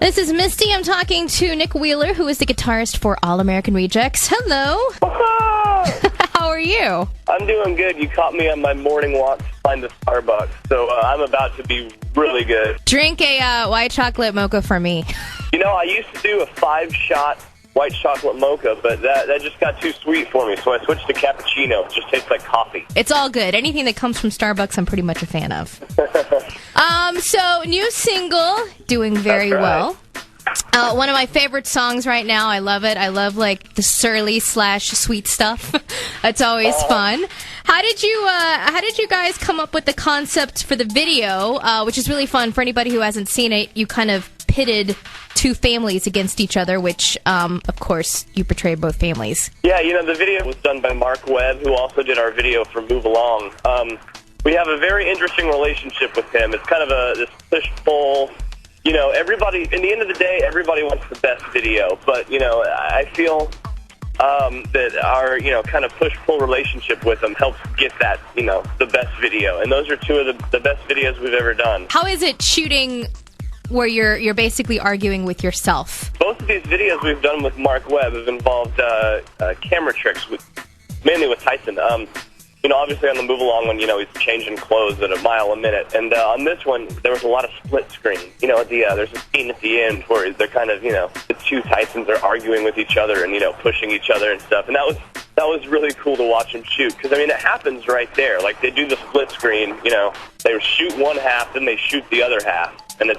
This is Misty. I'm talking to Nick Wheeler, who is the guitarist for All American Rejects. Hello. How are you? I'm doing good. You caught me on my morning walk to find the Starbucks, so I'm about to be really good. Drink a white chocolate mocha for me. You know, I used to do a 5-shot white chocolate mocha, but that just got too sweet for me, so I switched to cappuccino. It just tastes like coffee. It's all good. Anything that comes from Starbucks, I'm pretty much a fan of. So, new single, doing very well. One of my favorite songs right now. I love it. I love, like, the surly/sweet stuff. It's always fun. How did you guys come up with the concept for the video, which is really fun? For anybody who hasn't seen it, you kind of pitted two families against each other, which, of course, you portray both families. Yeah, you know, the video was done by Mark Webb, who also did our video for Move Along. We have a very interesting relationship with him. It's kind of this push-pull. You know, everybody, in the end of the day, everybody wants the best video. But, you know, I feel that our, you know, kind of push-pull relationship with him helps get that, you know, the best video. And those are two of the best videos we've ever done. How is it shooting where you're basically arguing with yourself? Both of these videos we've done with Mark Webb have involved camera tricks, mainly with Tyson. You know, obviously on the Move Along one, you know, he's changing clothes at a mile a minute. And on this one, there was a lot of split screen. You know, there's a scene at the end where they're kind of, you know, the two Tysons are arguing with each other and, you know, pushing each other and stuff. And that was really cool to watch them shoot. Because, I mean, it happens right there. Like, they do the split screen, you know. They shoot one half, then they shoot the other half. And it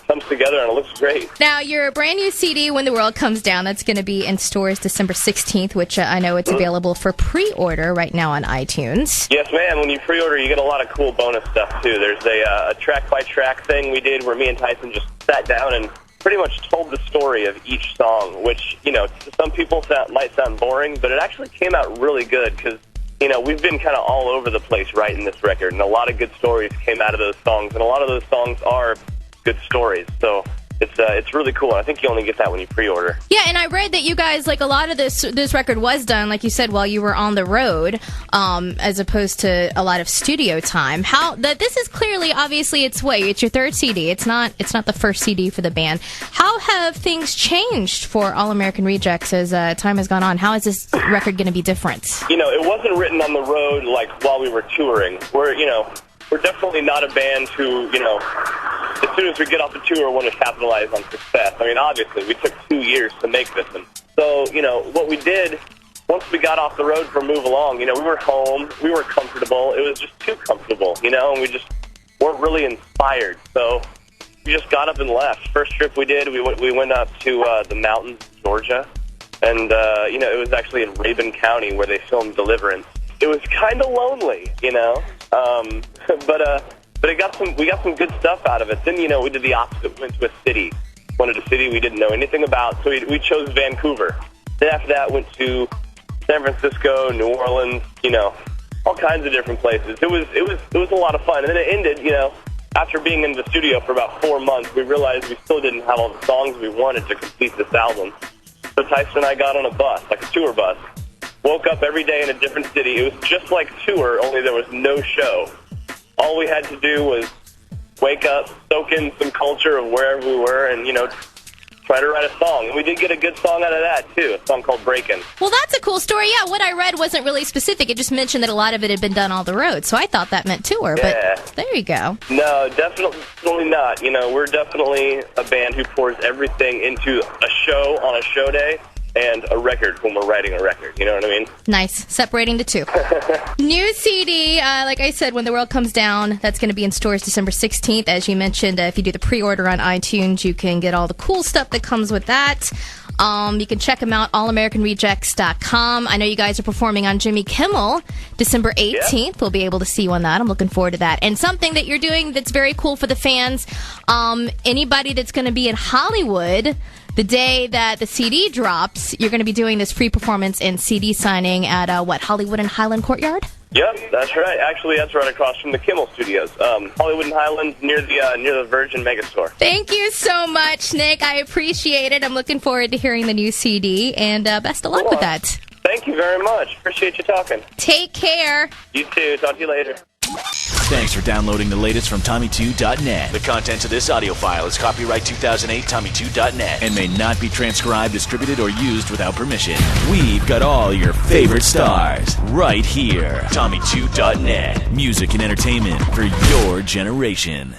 comes together and it looks great. Now, your brand new CD, When the World Comes Down, that's going to be in stores December 16th, which I know it's available for pre-order right now on iTunes. Yes, ma'am. When you pre-order, you get a lot of cool bonus stuff, too. There's a track-by-track thing we did where me and Tyson just sat down and pretty much told the story of each song, which, you know, to some people might sound boring, but it actually came out really good because, you know, we've been kind of all over the place writing this record, and a lot of good stories came out of those songs, and a lot of those songs are good stories, so it's really cool. I think you only get that when you pre-order. Yeah, and I read that you guys, like, a lot of this record was done, like you said, while you were on the road, as opposed to a lot of studio time. This is clearly, obviously, it's your third CD. It's not the first CD for the band. How have things changed for All American Rejects as time has gone on? How is this record going to be different? You know, it wasn't written on the road like while we were touring. We're definitely not a band who, you know, as soon as we get off the tour, want to capitalize on success. I mean, obviously, we took 2 years to make this. And so, you know, what we did, once we got off the road for Move Along, you know, we were home, we were comfortable. It was just too comfortable, you know, and we just weren't really inspired. So we just got up and left. First trip we did, we went up to the mountains of Georgia. And, you know, it was actually in Rabun County where they filmed Deliverance. It was kind of lonely, you know, but we got some good stuff out of it. Then, you know, we did the opposite. We went to a city we didn't know anything about, so we chose Vancouver. Then after that, went to San Francisco, New Orleans, you know, all kinds of different places. It was a lot of fun. And then it ended, you know, after being in the studio for about 4 months, we realized we still didn't have all the songs we wanted to complete this album. So Tyson and I got on a bus, like a tour bus. Woke up every day in a different city. It was just like tour, only there was no show. All we had to do was wake up, soak in some culture of wherever we were, and, you know, try to write a song. And we did get a good song out of that, too, a song called Breakin'. Well, that's a cool story. Yeah, what I read wasn't really specific. It just mentioned that a lot of it had been done on the road, so I thought that meant tour, yeah. But there you go. No, definitely not. You know, we're definitely a band who pours everything into a show on a show day and a record when we're writing a record. You know what I mean? Nice. Separating the two. New CD, like I said, When the World Comes Down, that's going to be in stores December 16th. As you mentioned, if you do the pre-order on iTunes, you can get all the cool stuff that comes with that. You can check them out, allamericanrejects.com. I know you guys are performing on Jimmy Kimmel December 18th. Yeah. We'll be able to see you on that. I'm looking forward to that. And something that you're doing that's very cool for the fans, anybody that's going to be in Hollywood the day that the CD drops, you're going to be doing this free performance and CD signing at, Hollywood and Highland Courtyard? Yep, that's right. Actually, that's right across from the Kimmel Studios. Hollywood and Highland, near the Virgin Megastore. Thank you so much, Nick. I appreciate it. I'm looking forward to hearing the new CD, and best of luck with that. Thank you very much. Appreciate you talking. Take care. You too. Talk to you later. Thanks for downloading the latest from Tommy2.net. The contents of this audio file is copyright 2008 Tommy2.net and may not be transcribed, distributed, or used without permission. We've got all your favorite stars right here. Tommy2.net. Music and entertainment for your generation.